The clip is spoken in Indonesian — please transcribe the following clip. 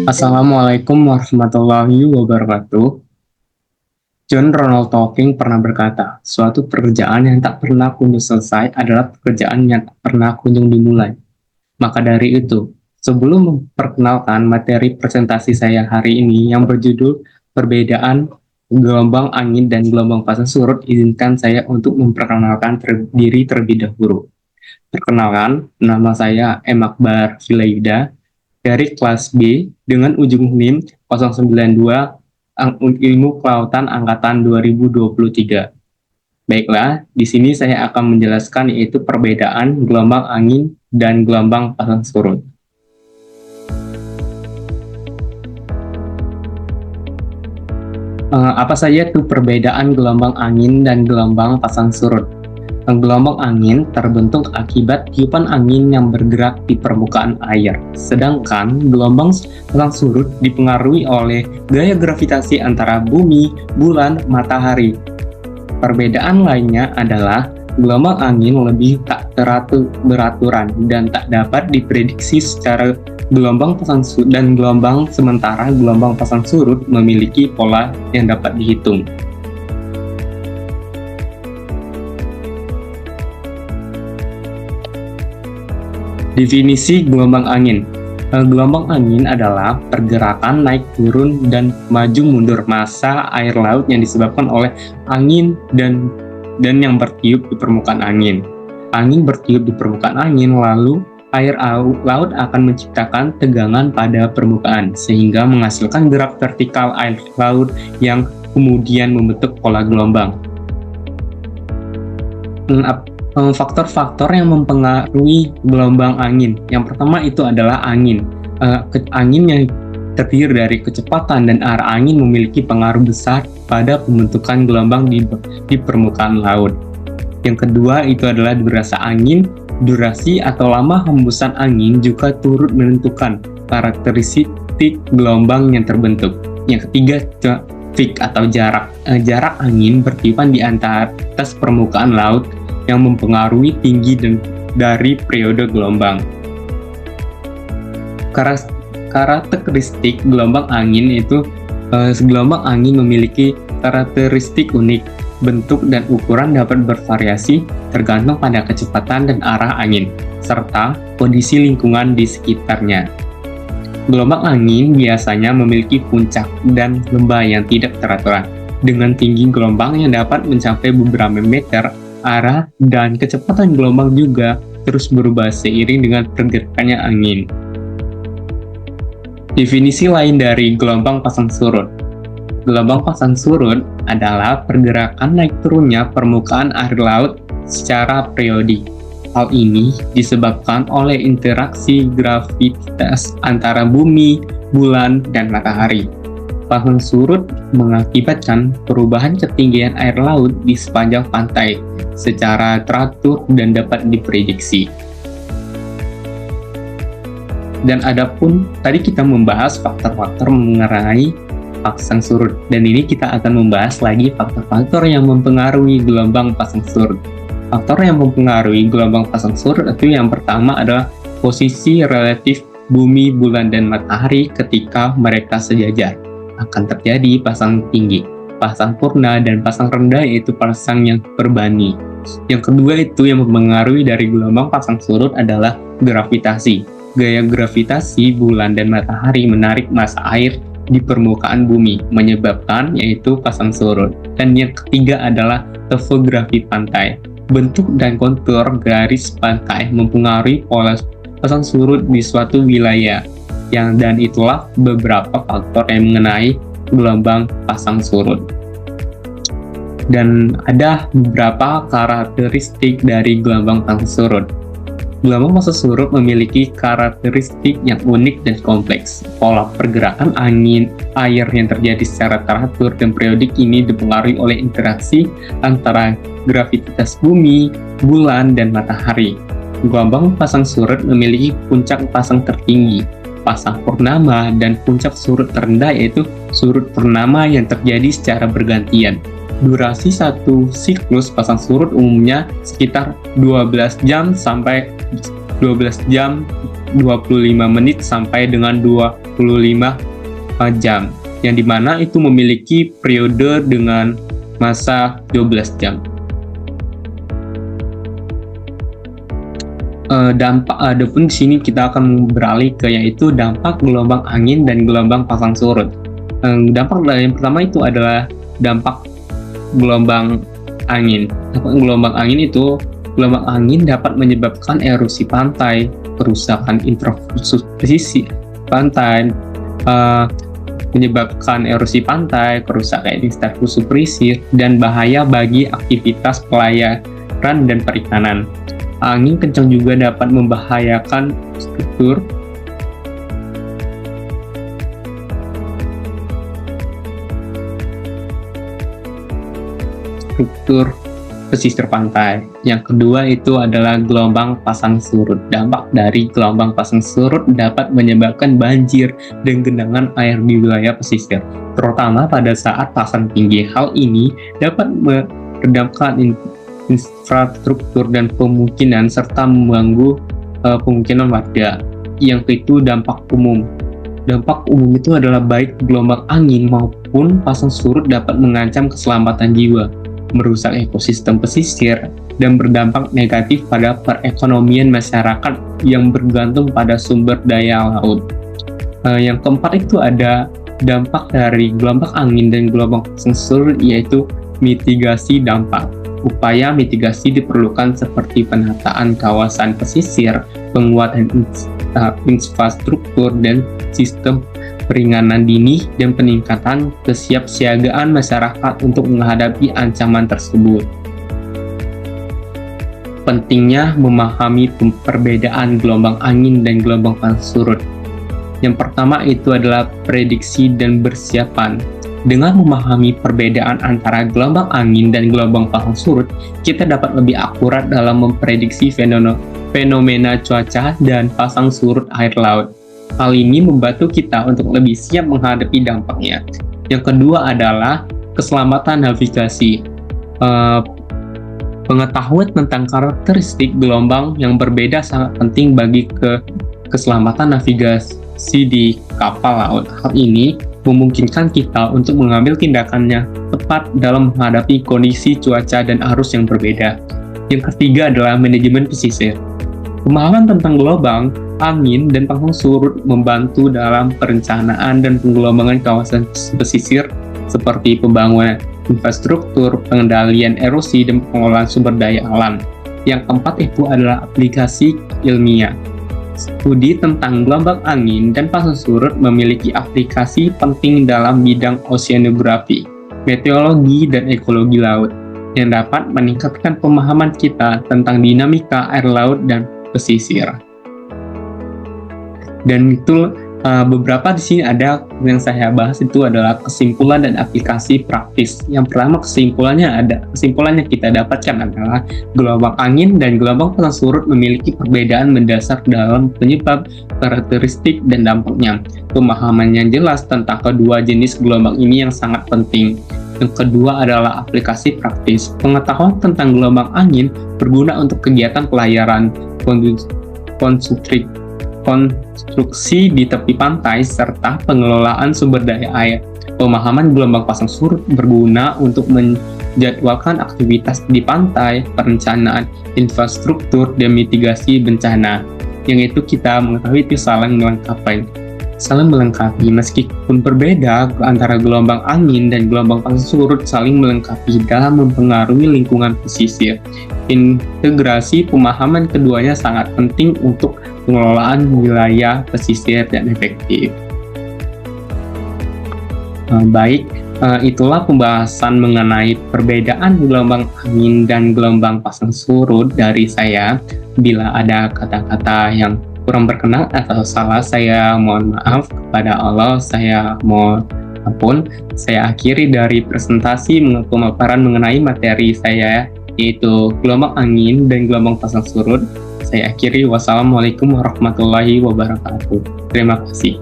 Assalamualaikum warahmatullahi wabarakatuh. John Ronald Tolkien pernah berkata, suatu pekerjaan yang tak pernah kunjung selesai adalah pekerjaan yang tak pernah kunjung dimulai. Maka dari itu, sebelum memperkenalkan materi presentasi saya hari ini yang berjudul Perbedaan Gelombang Angin dan Gelombang Pasang Surut, izinkan saya untuk memperkenalkan diri terlebih dahulu. Perkenalkan, nama saya M. Akbar Vilayuda dari kelas B dengan ujung NIM 092 Ilmu Kelautan Angkatan 2023. Baiklah, di sini saya akan menjelaskan yaitu perbedaan gelombang angin dan gelombang pasang surut. Apa saja tuh perbedaan gelombang angin dan gelombang pasang surut? Gelombang angin terbentuk akibat tiupan angin yang bergerak di permukaan air, sedangkan gelombang pasang surut dipengaruhi oleh gaya gravitasi antara bumi, bulan, matahari. Perbedaan lainnya adalah gelombang angin lebih tak beraturan dan tak dapat diprediksi secara gelombang pasang surut, dan gelombang sementara gelombang pasang surut memiliki pola yang dapat dihitung. Definisi gelombang angin. Gelombang angin adalah pergerakan naik turun dan maju mundur massa air laut yang disebabkan oleh angin dan yang bertiup di permukaan angin. Angin bertiup di permukaan angin, lalu air laut akan menciptakan tegangan pada permukaan sehingga menghasilkan gerak vertikal air laut yang kemudian membentuk pola gelombang. Faktor-faktor yang mempengaruhi gelombang angin. Yang pertama itu adalah angin. Angin yang terdiri dari kecepatan dan arah angin memiliki pengaruh besar pada pembentukan gelombang di permukaan laut. Yang kedua itu adalah durasi angin. Durasi atau lama hembusan angin juga turut menentukan karakteristik gelombang yang terbentuk. Yang ketiga, peak atau jarak. Jarak angin bertiupan di atas permukaan laut yang mempengaruhi tinggi dari periode gelombang. Karakteristik gelombang angin itu, gelombang angin memiliki karakteristik unik. Bentuk dan ukuran dapat bervariasi tergantung pada kecepatan dan arah angin, serta kondisi lingkungan di sekitarnya. Gelombang angin biasanya memiliki puncak dan lembah yang tidak teraturan, dengan tinggi gelombang yang dapat mencapai beberapa meter. Arah dan kecepatan gelombang juga terus berubah seiring dengan pergerakannya angin. Definisi lain dari gelombang pasang surut. Gelombang pasang surut adalah pergerakan naik turunnya permukaan air laut secara periodik. Hal ini disebabkan oleh interaksi gravitas antara bumi, bulan, dan matahari. Pasang surut mengakibatkan perubahan ketinggian air laut di sepanjang pantai secara teratur dan dapat diprediksi. Dan adapun tadi kita membahas faktor-faktor mengenai pasang surut, dan ini kita akan membahas lagi faktor-faktor yang mempengaruhi gelombang pasang surut. Faktor yang mempengaruhi gelombang pasang surut itu yang pertama adalah posisi relatif bumi, bulan, dan matahari ketika mereka sejajar. Akan terjadi pasang tinggi, pasang purna, dan pasang rendah, yaitu pasang yang berbani. Yang kedua itu yang mempengaruhi dari gelombang pasang surut adalah gravitasi. Gaya gravitasi bulan dan matahari menarik massa air di permukaan bumi, menyebabkan yaitu pasang surut. Dan yang ketiga adalah topografi pantai. Bentuk dan kontur garis pantai mempengaruhi pola pasang surut di suatu wilayah. Dan itulah beberapa faktor yang mengenai gelombang pasang surut. Dan ada beberapa karakteristik dari gelombang pasang surut. Gelombang pasang surut memiliki karakteristik yang unik dan kompleks. Pola pergerakan angin, air yang terjadi secara teratur dan periodik ini dipengaruhi oleh interaksi antara gravitas bumi, bulan, dan matahari. Gelombang pasang surut memiliki puncak pasang tertinggi, pasang purnama, dan puncak surut terendah, yaitu surut purnama yang terjadi secara bergantian. Durasi satu siklus pasang surut umumnya sekitar 12 jam sampai 12 jam 25 menit sampai dengan jam, yang dimana itu memiliki periode dengan masa 12 jam. Adapun di sini kita akan beralih ke yaitu dampak gelombang angin dan gelombang pasang surut. Dampak yang pertama itu adalah dampak gelombang angin. Gelombang angin dapat menyebabkan erosi pantai, kerusakan infrastruktur pantai, menyebabkan erosi pantai, kerusakan infrastruktur pesisir, dan bahaya bagi aktivitas pelayaran dan perikanan. Angin kencang juga dapat membahayakan struktur pesisir pantai. Yang kedua itu adalah gelombang pasang surut. Dampak dari gelombang pasang surut dapat menyebabkan banjir dan genangan air di wilayah pesisir, terutama pada saat pasang tinggi. Hal ini dapat meredamkan infrastruktur dan pemukiman serta mengganggu pemukiman warga. Yang itu dampak umum. Dampak umum itu adalah baik gelombang angin maupun pasang surut dapat mengancam keselamatan jiwa, merusak ekosistem pesisir, dan berdampak negatif pada perekonomian masyarakat yang bergantung pada sumber daya laut. Yang keempat itu ada dampak dari gelombang angin dan gelombang pasang surut, yaitu mitigasi dampak. Upaya mitigasi diperlukan seperti penataan kawasan pesisir, penguatan infrastruktur dan sistem peringanan dini, dan peningkatan kesiapsiagaan masyarakat untuk menghadapi ancaman tersebut. Pentingnya memahami perbedaan gelombang angin dan gelombang pasang surut. Yang pertama itu adalah prediksi dan persiapan. Dengan memahami perbedaan antara gelombang angin dan gelombang pasang surut, kita dapat lebih akurat dalam memprediksi fenomena cuaca dan pasang surut air laut. Hal ini membantu kita untuk lebih siap menghadapi dampaknya. Yang kedua adalah keselamatan navigasi. Pengetahuan tentang karakteristik gelombang yang berbeda sangat penting bagi keselamatan navigasi di kapal laut. Hal ini memungkinkan kita untuk mengambil tindakannya tepat dalam menghadapi kondisi cuaca dan arus yang berbeda. Yang ketiga adalah manajemen pesisir. Pemahaman tentang gelombang, angin, dan pasang surut membantu dalam perencanaan dan pengelombangan kawasan pesisir seperti pembangunan infrastruktur, pengendalian erosi, dan pengelolaan sumber daya alam. Yang keempat itu adalah aplikasi ilmiah. Studi tentang gelombang angin dan pasang surut memiliki aplikasi penting dalam bidang oceanografi, meteorologi, dan ekologi laut, yang dapat meningkatkan pemahaman kita tentang dinamika air laut dan pesisir. Dan itu beberapa di sini ada yang saya bahas itu adalah kesimpulan dan aplikasi praktis. Yang pertama kesimpulannya kita dapatkan adalah gelombang angin dan gelombang pasang surut memiliki perbedaan mendasar dalam penyebab, karakteristik, dan dampaknya. Pemahaman yang jelas tentang kedua jenis gelombang ini yang sangat penting. Yang kedua adalah aplikasi praktis. Pengetahuan tentang gelombang angin berguna untuk kegiatan pelayaran, konstruksi di tepi pantai, serta pengelolaan sumber daya air. Pemahaman gelombang pasang surut berguna untuk menjadwalkan aktivitas di pantai, perencanaan infrastruktur, dan mitigasi bencana. Yang itu kita mengetahui itu saling melengkapi. Meskipun berbeda antara gelombang angin dan gelombang pasang surut, saling melengkapi dalam mempengaruhi lingkungan pesisir. Integrasi pemahaman keduanya sangat penting untuk pengelolaan wilayah pesisir dan efektif. Itulah pembahasan mengenai perbedaan gelombang angin dan gelombang pasang surut dari saya. Bila ada kata-kata yang kurang berkenan atau salah, saya mohon maaf kepada Allah, saya mohon ampun. Saya akhiri dari presentasi pemaparan mengenai materi saya, yaitu gelombang angin dan gelombang pasang surut. Saya akhiri, wassalamualaikum warahmatullahi wabarakatuh. Terima kasih.